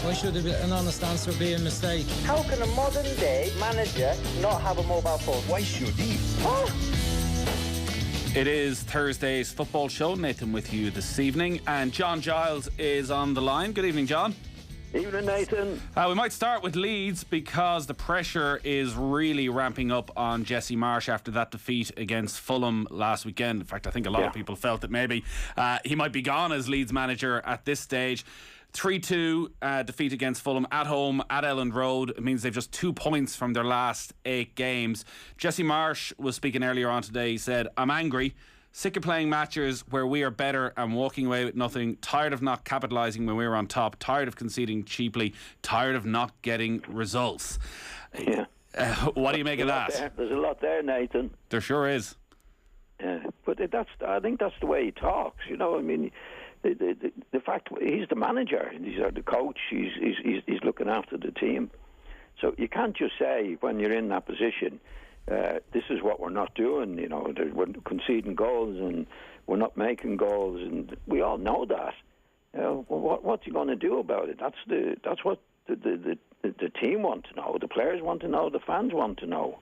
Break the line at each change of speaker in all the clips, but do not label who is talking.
Why should an honest answer be a mistake?
How can a modern day manager not have a mobile phone?
Why should he?
It is Thursday's football show. Nathan with you this evening, and John Giles is on the line. Good evening, John.
Evening, Nathan.
We might start with Leeds because the pressure is really ramping up on Jesse Marsch after that defeat against Fulham last weekend. In fact, I think a lot of people felt that maybe he might be gone as Leeds manager at this stage. 3-2 defeat against Fulham at home at Elland Road. It means they've just 2 points from their last 8 games. Jesse Marsch was speaking earlier on today. He said, "I'm angry. Sick of playing matches where we are better and walking away with nothing. Tired of not capitalising when we were on top. Tired of conceding cheaply. Tired of not getting results."
Yeah.
What do you make of that?
There's a lot there, Nathan.
There sure is.
But I think that's the way he talks. You know, I mean, the fact he's the manager, he's the coach. He's looking after the team. So you can't just say when you're in that position, this is what we're not doing. You know, we're conceding goals and we're not making goals, and we all know that. What's he going to do about it? That's what the team want to know. The players want to know. The fans want to know.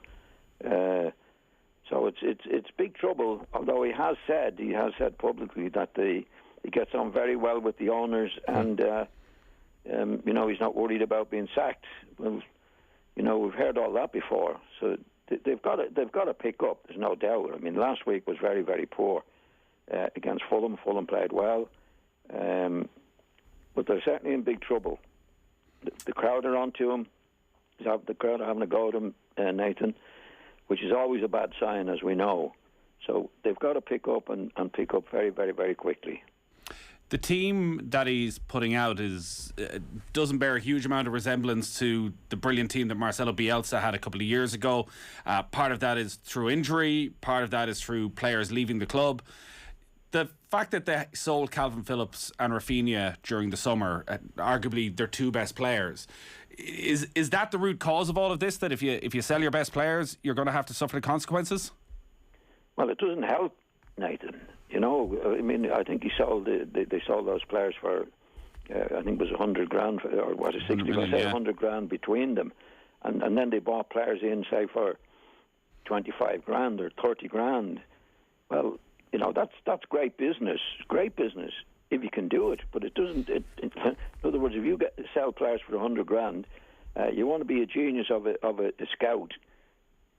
So it's big trouble. Although he has said publicly that he gets on very well with the owners, and you know, he's not worried about being sacked. Well, you know, we've heard all that before. So they've got to pick up. There's no doubt. I mean, last week was very, very poor against Fulham. Fulham played well, but they're certainly in big trouble. The crowd are on to him. The crowd are having a go at him, Nathan, which is always a bad sign, as we know. So they've got to pick up and pick up very, very, very quickly.
The team that he's putting out doesn't bear a huge amount of resemblance to the brilliant team that Marcelo Bielsa had a couple of years ago. Part of that is through injury, part of that is through players leaving the club. The fact that they sold Calvin Phillips and Rafinha during the summer, arguably their 2 best players, is that the root cause of all of this? That if you sell your best players, you're going to have to suffer the consequences?
Well, it doesn't help, Nathan. You know, I mean, I think they sold those players for, I think it was 100 grand, or was it 60? I say 100 grand between them, and then they bought players in, say, for 25 grand or 30 grand. Well, you know, that's great business. Great business if you can do it, but it doesn't. In other words, if you sell players for 100 grand, you want to be a genius of a scout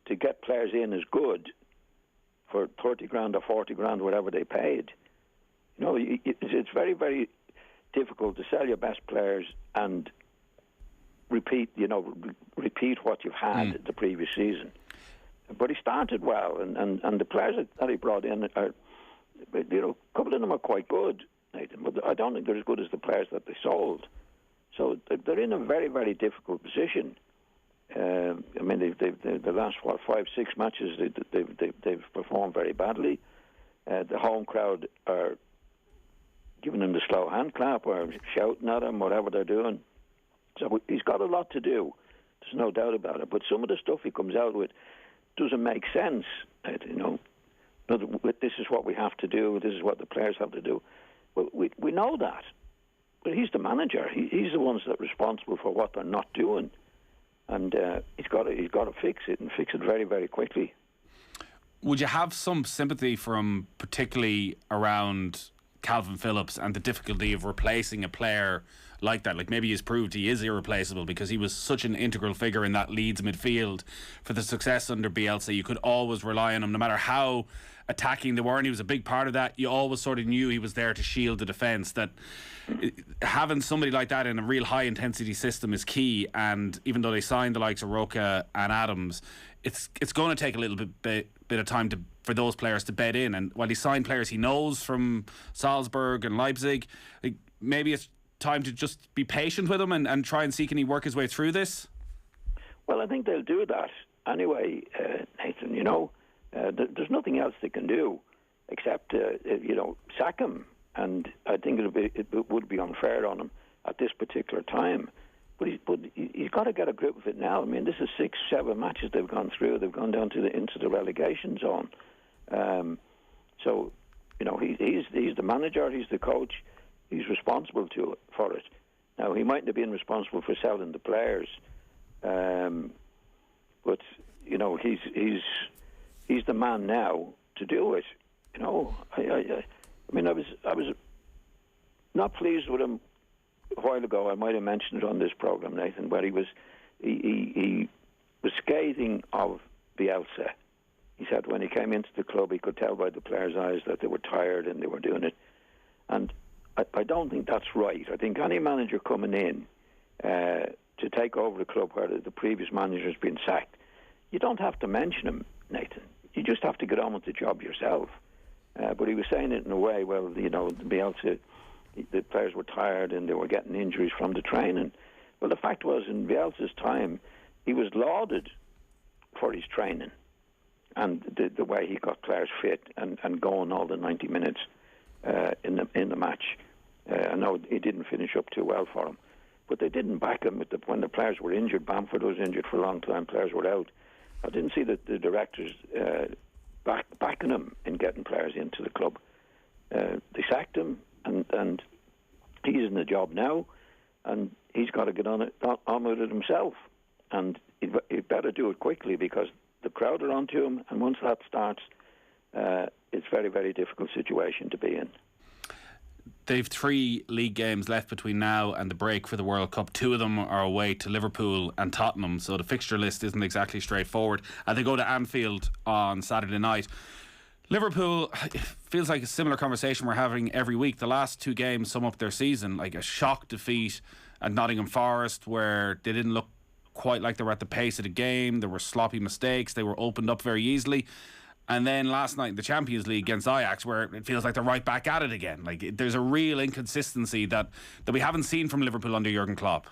to get players in as good for 30 grand or 40 grand, whatever they paid. You know, it's very, very difficult to sell your best players and repeat what you've had the previous season. But he started well, and the players that he brought in are, you know, a couple of them are quite good, Nathan, but I don't think they're as good as the players that they sold. So they're in a very, very difficult position. I mean, the last 5-6 matches they've performed very badly. The home crowd are giving them the slow hand clap or shouting at him, whatever they're doing. So he's got a lot to do. There's no doubt about it. But some of the stuff he comes out with doesn't make sense. You know, this is what we have to do. This is what the players have to do. Well, we know that. But he's the manager. He's the ones that are responsible for what they're not doing. And he's got to fix it, and fix it very, very quickly.
Would you have some sympathy from particularly around Calvin Phillips and the difficulty of replacing a player like that? Like, maybe he's proved he is irreplaceable because he was such an integral figure in that Leeds midfield for the success under Bielsa. You could always rely on him, no matter how attacking they were, and he was a big part of that. You always sort of knew he was there to shield the defence. That having somebody like that in a real high intensity system is key. And even though they signed the likes of Roca and Adams, it's going to take a little bit of time for those players to bed in. And while he signed players he knows from Salzburg and Leipzig, maybe it's time to just be patient with him and try and see, can he work his way through this?
Well, I think they'll do that anyway, Nathan. You know, there's nothing else they can do except you know, sack him. And I think it would be unfair on him at this particular time. But he's got to get a grip of it now. I mean, this is 6-7 matches they've gone through. They've gone down into the relegation zone. So, you know, he's the manager. He's the coach. He's responsible for it. Now, he mightn't have been responsible for selling the players, but you know, he's the man now to do it. You know, I mean, I was not pleased with him a while ago. I might have mentioned it on this program, Nathan, where he was scathing of Bielsa. He said when he came into the club, he could tell by the players' eyes that they were tired and they were doing it. And I don't think that's right. I think any manager coming in to take over the club where the previous manager has been sacked, you don't have to mention him, Nathan. You just have to get on with the job yourself. But he was saying it in a way, well, you know, Bielsa, the players were tired and they were getting injuries from the training. Well, the fact was, in Bielsa's time, he was lauded for his training and the way he got players fit and going all the 90 minutes in the match. I know he didn't finish up too well for him, but they didn't back him when the players were injured. Bamford was injured for a long time. Players were out. I didn't see the directors backing him in getting players into the club. They sacked him, and he's in the job now, and he's got to get on with it himself. And he'd better do it quickly because the crowd are onto him, and once that starts, it's a very, very difficult situation to be in.
They've 3 league games left between now and the break for the World Cup. 2 of them are away to Liverpool and Tottenham, so the fixture list isn't exactly straightforward. And they go to Anfield on Saturday night. Liverpool, feels like a similar conversation we're having every week. The last 2 games sum up their season, like a shock defeat at Nottingham Forest where they didn't look quite like they were at the pace of the game. There were sloppy mistakes. They were opened up very easily. And then last night in the Champions League against Ajax, where it feels like they're right back at it again. Like there's a real inconsistency that we haven't seen from Liverpool under Jurgen Klopp.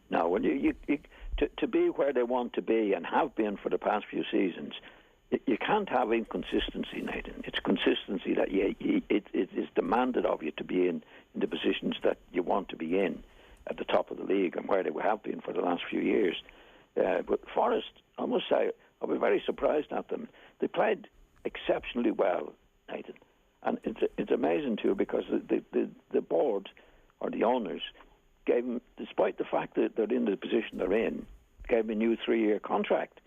No, when to be where they want to be and have been for the past few seasons, you can't have inconsistency, Nathan. It's consistency that it is demanded of you to be in the positions that you want to be in at the top of the league and where they have been for the last few years. But Forest, I must say, I was very surprised at them. They played exceptionally well, Nathan, and it's amazing too because the board or the owners gave them, despite the fact that they're in the position they're in, gave them a new 3-year contract.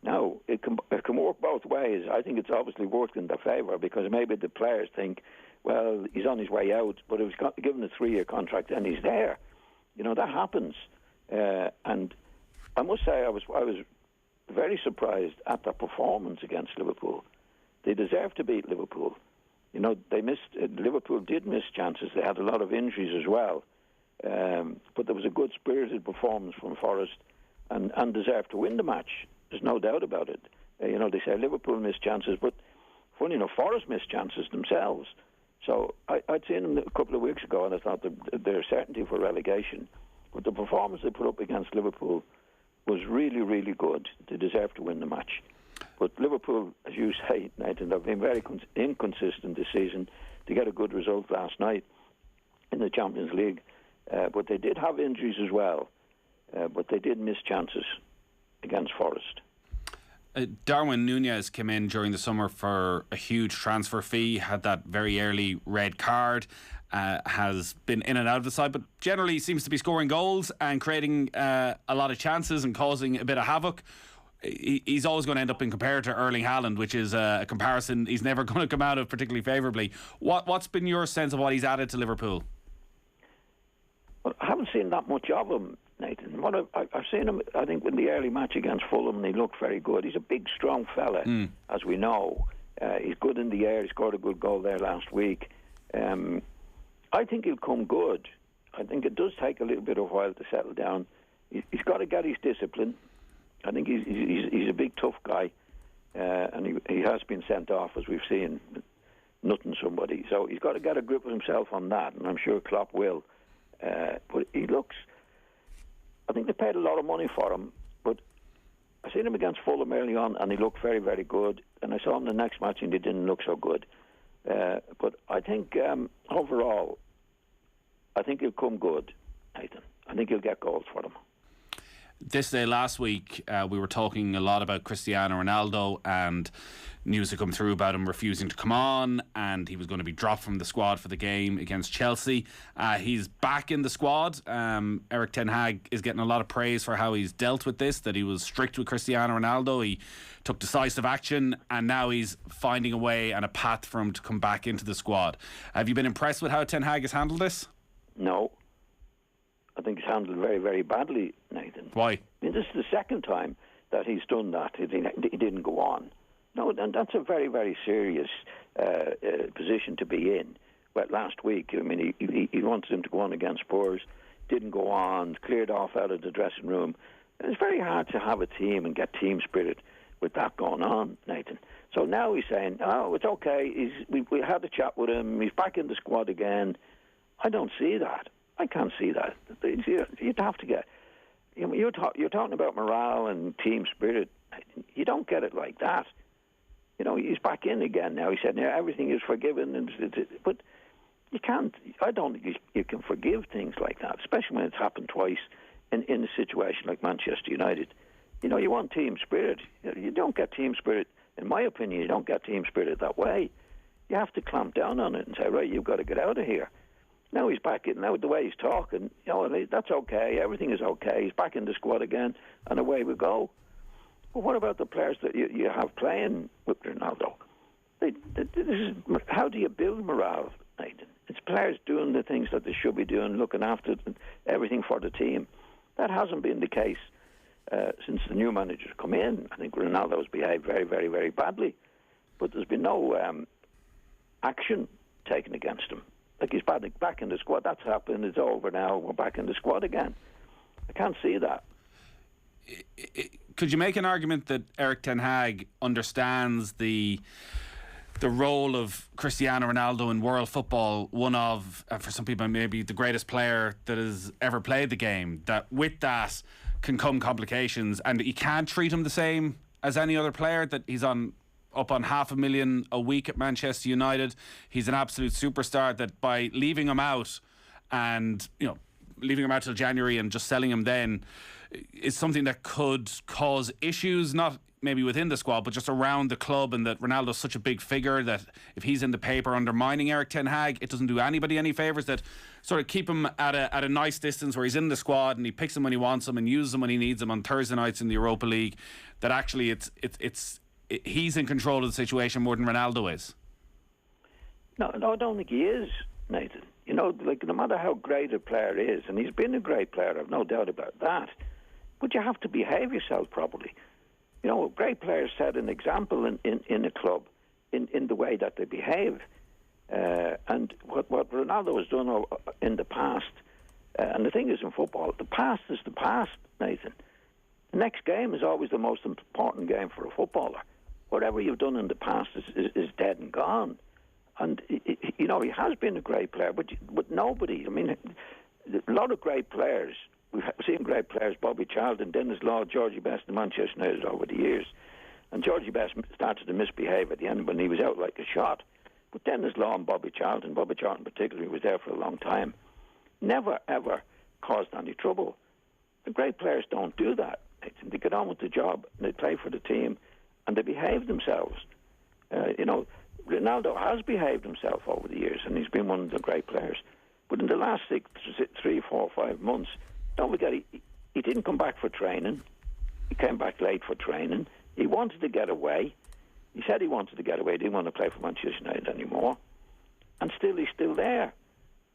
Now it can work both ways. I think it's obviously worked in their favour because maybe the players think, well, he's on his way out, but if he's given a 3-year contract, then he's there. You know, that happens, and I must say I was very surprised at their performance against Liverpool. They deserved to beat Liverpool. You know, Liverpool did miss chances. They had a lot of injuries as well. But there was a good spirited performance from Forest and deserved to win the match. There's no doubt about it. You know, they say Liverpool missed chances, but funny enough, Forest missed chances themselves. So I'd seen them a couple of weeks ago and I thought their certainty for relegation. But the performance they put up against Liverpool was really, really good. They deserve to win the match. But Liverpool, as you say, Nathan, they've been very inconsistent this season. They got a good result last night in the Champions League. But they did have injuries as well. But they did miss chances against Forest.
Darwin Nunez came in during the summer for a huge transfer fee, had that very early red card, has been in and out of the side, but generally seems to be scoring goals and creating a lot of chances and causing a bit of havoc. He's always going to end up being compared to Erling Haaland, which is a comparison he's never going to come out of particularly favourably. What's been your sense of what he's added to Liverpool?
Well, I haven't seen that much of him, Nathan. I've seen him, I think, in the early match against Fulham, and he looked very good. He's a big, strong fella, as we know. He's good in the air. He scored a good goal there last week. I think he'll come good. I think it does take a little bit of a while to settle down. He's got to get his discipline. I think he's a big, tough guy, and he has been sent off, as we've seen, nutting somebody. So he's got to get a grip of himself on that, and I'm sure Klopp will. But he looks... I think they paid a lot of money for him, but I seen him against Fulham early on, and he looked very, very good. And I saw him the next match, and he didn't look so good. But I think overall, I think he'll come good, Nathan. I think he'll get goals for them.
This day last week, we were talking a lot about Cristiano Ronaldo, and news had come through about him refusing to come on, and he was going to be dropped from the squad for the game against Chelsea. He's back in the squad. Erik ten Hag is getting a lot of praise for how he's dealt with this, that he was strict with Cristiano Ronaldo. He took decisive action, and now he's finding a way and a path for him to come back into the squad. Have you been impressed with how ten Hag has handled this?
No. I think he's handled very, very badly, Nathan.
Why?
I mean, this is the second time that he's done that. He didn't go on. No, and that's a very, very serious position to be in. Well, last week, I mean, he wanted him to go on against Spurs, didn't go on, cleared off out of the dressing room. It's very hard to have a team and get team spirit with that going on, Nathan. So now he's saying, oh, it's okay. We had a chat with him. He's back in the squad again. I don't see that. I can't see that. You'd have to get... You're talking about morale and team spirit. You don't get it like that. You know, he's back in again now. He said, yeah, everything is forgiven. But you can't... I don't think you can forgive things like that, especially when it's happened twice in a situation like Manchester United. You know, you want team spirit. You don't get team spirit, in my opinion, you don't get team spirit that way. You have to clamp down on it and say, right, you've got to get out of here. Now he's back in. Now the way he's talking, you know, that's okay. Everything is okay. He's back in the squad again, and away we go. But what about the players that you have playing with Ronaldo? How do you build morale, Nathan? It's players doing the things that they should be doing, looking after everything for the team. That hasn't been the case since the new manager's come in. I think Ronaldo's behaved very, very, very badly, but there's been no action taken against him. Like, he's back in the squad. That's happened. It's over now. We're back in the squad again. I can't see that.
Could you make an argument that Erik ten Hag understands the role of Cristiano Ronaldo in world football, one of, for some people, maybe the greatest player that has ever played the game, that with that can come complications, and you can't treat him the same as any other player, that he's up on $500,000 a week at Manchester United. He's an absolute superstar, that by leaving him out and, you know, leaving him out till January and just selling him then is something that could cause issues, not maybe within the squad, but just around the club, and that Ronaldo's such a big figure that if he's in the paper undermining Erik ten Hag, it doesn't do anybody any favours, that sort of keep him at a nice distance where he's in the squad and he picks him when he wants him and uses him when he needs him on Thursday nights in the Europa League, that actually he's in control of the situation more than Ronaldo is.
No, I don't think he is, Nathan. You know, like, no matter how great a player is, and he's been a great player, I've no doubt about that, but you have to behave yourself properly. You know, great players set an example in a club in the way that they behave. And what Ronaldo has done in the past, and the thing is in football, the past is the past, Nathan. The next game is always the most important game for a footballer. Whatever you've done in the past is dead and gone. And, you know, he has been a great player, but nobody, I mean, a lot of great players, we've seen great players, Bobby Charlton, Dennis Law, Georgie Best in Manchester United over the years. And Georgie Best started to misbehave at the end when he was out like a shot. But Dennis Law and Bobby Charlton particularly, was there for a long time, never, ever caused any trouble. The great players don't do that. They get on with the job, and they play for the team, and they behave themselves. You know, Ronaldo has behaved himself over the years, and he's been one of the great players. But in the last 3, 4, 5 months, don't forget, he didn't come back for training. He came back late for training. He wanted to get away. He said he wanted to get away. He didn't want to play for Manchester United anymore. And still, he's still there,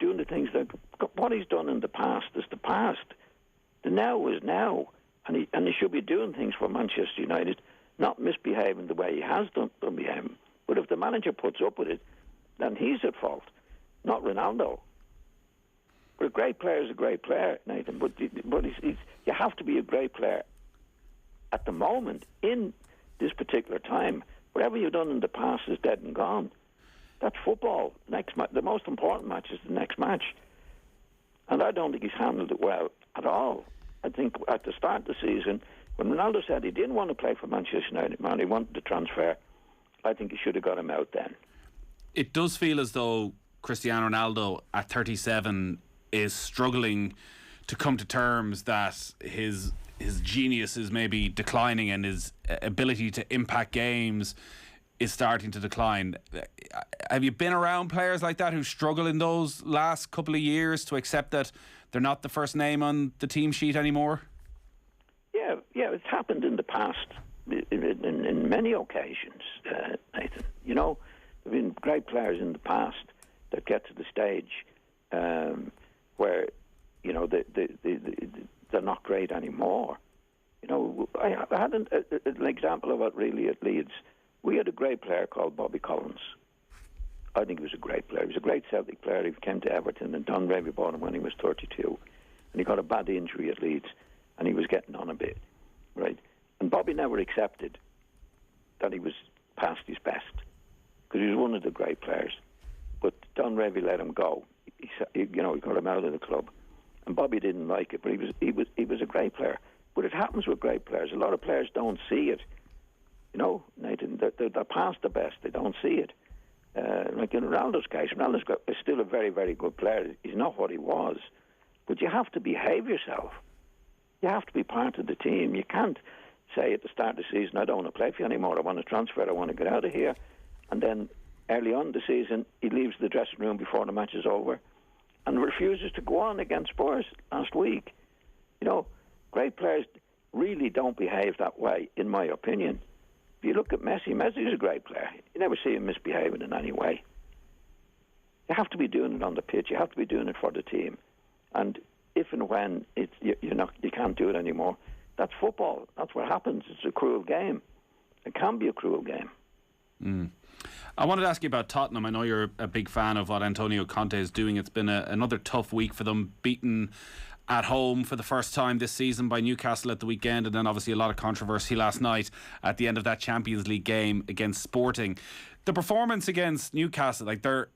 doing the things that... What he's done in the past is the past. The now is now. And he should be doing things for Manchester United, not misbehaving the way he has done behaving. But if the manager puts up with it, then he's at fault, not Ronaldo. But a great player is a great player, Nathan. But you have to be a great player at the moment, in this particular time. Whatever you've done in the past is dead and gone. That's football. The most important match is the next match. And I don't think he's handled it well at all. I think at the start of the season, when Ronaldo said he didn't want to play for Manchester United, he wanted to transfer, I think he should have got him out then.
It does feel as though Cristiano Ronaldo at 37 is struggling to come to terms that his his genius is maybe declining and his ability to impact games is starting to decline. Have you been around players like that who struggle in those last couple of years to accept that they're not the first name on the team sheet anymore?
Yeah, it's happened in the past in many occasions, Nathan. You know, there have been great players in the past that get to the stage where, you know, they're not great anymore. You know, I had an example of it really at Leeds. We had a great player called Bobby Collins. I think he was a great player. He was a great Celtic player. He came to Everton, and Don Revie bought him when he was 32. And he got a bad injury at Leeds, and he was getting on a bit, right? And Bobby never accepted that he was past his best, because he was one of the great players. But Don Revie let him go. He got him out of the club. And Bobby didn't like it, but he was a great player. But it happens with great players. A lot of players don't see it. You know, Nathan, they're past the best. They don't see it. Like in Ronaldo's case, Ronaldo's is still a very, very good player. He's not what he was. But you have to behave yourself. You have to be part of the team. You can't say at the start of the season, I don't want to play for you anymore. I want to transfer. I want to get out of here. And then early on in the season, he leaves the dressing room before the match is over and refuses to go on against Spurs last week. You know, great players really don't behave that way, in my opinion. If you look at Messi's a great player. You never see him misbehaving in any way. You have to be doing it on the pitch. You have to be doing it for the team. And if and when you can't do it anymore, that's football. That's what happens. It's a cruel game. It can be a cruel game.
I wanted to ask you about Tottenham. I know you're a big fan of what Antonio Conte is doing. It's been another tough week for them, beaten at home for the first time this season by Newcastle at the weekend, and then obviously a lot of controversy last night at the end of that Champions League game against Sporting. The performance against Newcastle, like they're,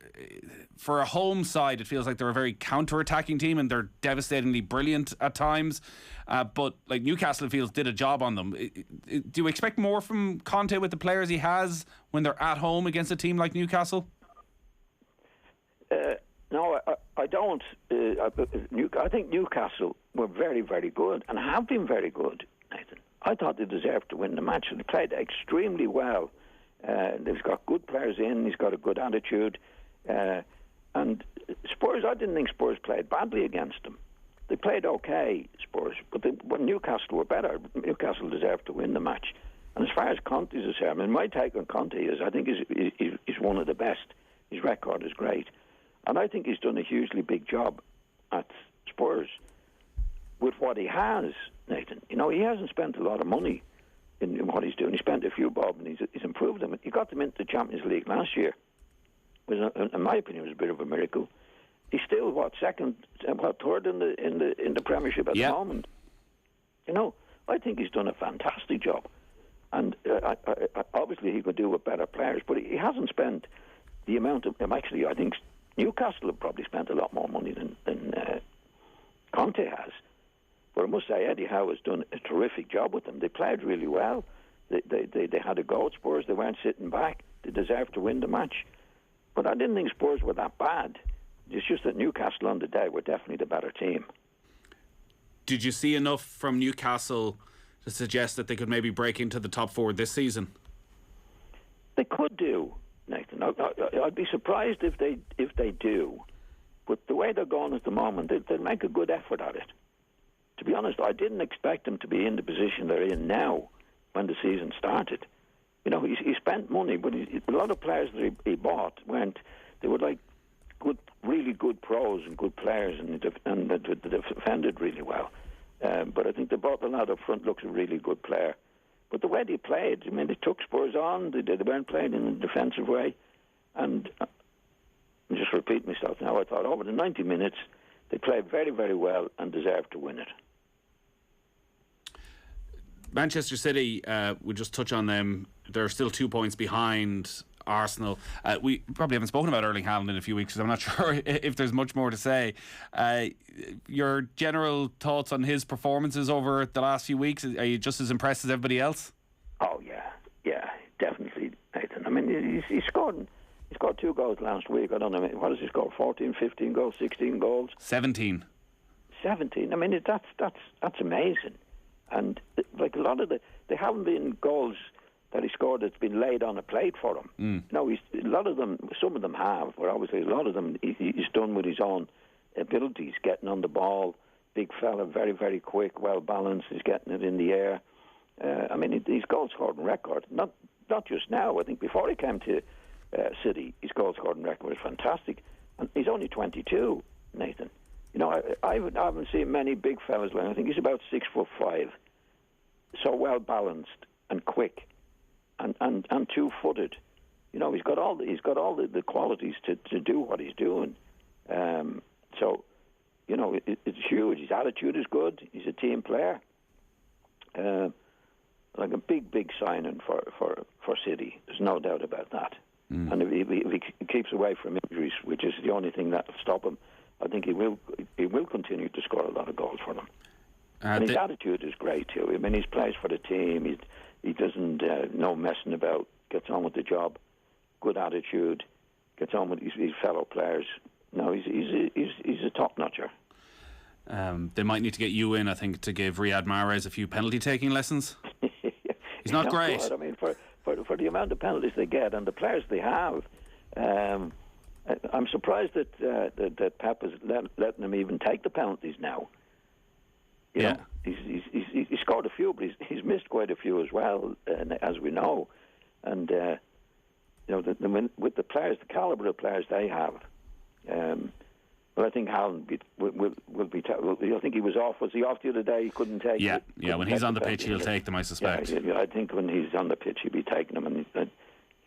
for a home side, it feels like they're a very counter-attacking team and they're devastatingly brilliant at times. But like Newcastle, it feels, did a job on them. Do you expect more from Conte with the players he has when they're at home against a team like Newcastle?
No, I don't. I think Newcastle were very, very good and have been very good, Nathan. I thought they deserved to win the match. They played extremely well. They've got good players in. He's got a good attitude. And Spurs, I didn't think Spurs played badly against them. They played okay, Spurs, but Newcastle were better. Newcastle deserved to win the match. And as far as Conte is concerned, I mean, my take on Conte is I think he's one of the best. His record is great. And I think he's done a hugely big job at Spurs with what he has, Nathan. You know, he hasn't spent a lot of money in what he's doing. He spent a few bob and he's improved them. He got them into the Champions League last year. It was, in my opinion, it was a bit of a miracle. He's still third in the Premiership at the moment. You know, I think he's done a fantastic job. And obviously he could do with better players, but he hasn't spent the amount of... Actually, I think Newcastle have probably spent a lot more money than Conte has. But I must say, Eddie Howe has done a terrific job with them. They played really well. They had a go at Spurs. They weren't sitting back. They deserved to win the match. But I didn't think Spurs were that bad. It's just that Newcastle on the day were definitely the better team.
Did you see enough from Newcastle to suggest that they could maybe break into the top four this season?
They could do, Nathan. I'd be surprised if they do. But the way they're going at the moment, they'll make a good effort at it. To be honest, I didn't expect them to be in the position they're in now when the season started. You know, he spent money, but a lot of players that he bought they were like really good pros and good players, and they defended really well. But I think they bought the lad up front looks a really good player. But the way they played, I mean, they took Spurs on. They weren't playing in a defensive way. And I'm just repeating myself now. I thought over the 90 minutes, they played very, very well and deserved to win it.
Manchester City, we'll just touch on them. They're still 2 points behind Arsenal. We probably haven't spoken about Erling Haaland in a few weeks, so I'm not sure if there's much more to say. Your general thoughts on his performances over the last few weeks? Are you just as impressed as everybody else?
Oh, yeah, definitely, Nathan. I mean, he scored 2 goals last week. I don't know, what does he score? 14, 15 goals, 16 goals?
17.
17. I mean, that's amazing. And like a lot of they haven't been goals that he scored that's been laid on a plate for him. No, a lot of them, some of them have, but obviously a lot of them he's done with his own abilities, getting on the ball. Big fella, very, very quick, well balanced. He's getting it in the air. I mean, his goal scoring record, not just now. I think before he came to City, his goal scoring record was fantastic. And he's only 22, Nathan. You know, I haven't seen many big fellas like. I think he's about 6'5", so well balanced and quick, and 2-footed. You know, he's got all the qualities to do what he's doing. So, you know, it's huge. His attitude is good. He's a team player. Like a big signing for City. There's no doubt about that. And if he keeps away from injuries, which is the only thing that will stop him, I think he will continue to score a lot of goals for them. And his attitude is great too. I mean, he plays for the team. He doesn't no messing about. Gets on with the job. Good attitude. Gets on with his fellow players. No, he's a top notcher.
They might need to get you in, I think, to give Riyad Mahrez a few penalty taking lessons. He's not great.
Good. I mean, for the amount of penalties they get and the players they have, I'm surprised that Pep is letting them even take the penalties now. You know, he's scored a few, but he's missed quite a few as well, as we know. And you know, with the players, the calibre of players they have. Well, I think Haaland will be. I think he was off. Was he off the other day? He couldn't take.
Yeah. When he's on the pitch, he'll take them, I suspect.
Yeah, I think when he's on the pitch, he'll be taking them, and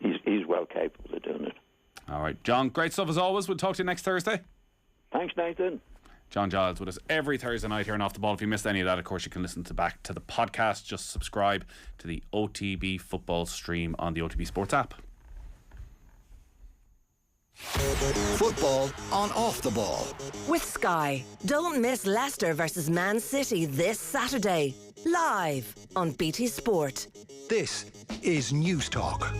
he's well capable of doing it.
All right, John. Great stuff as always. We'll talk to you next Thursday.
Thanks, Nathan.
John Giles with us every Thursday night here on Off the Ball. If you missed any of that, of course, you can listen back to the podcast. Just subscribe to the OTB football stream on the OTB Sports app.
Football on Off the Ball.
With Sky. Don't miss Leicester versus Man City this Saturday. Live on BT Sport.
This is News Talk.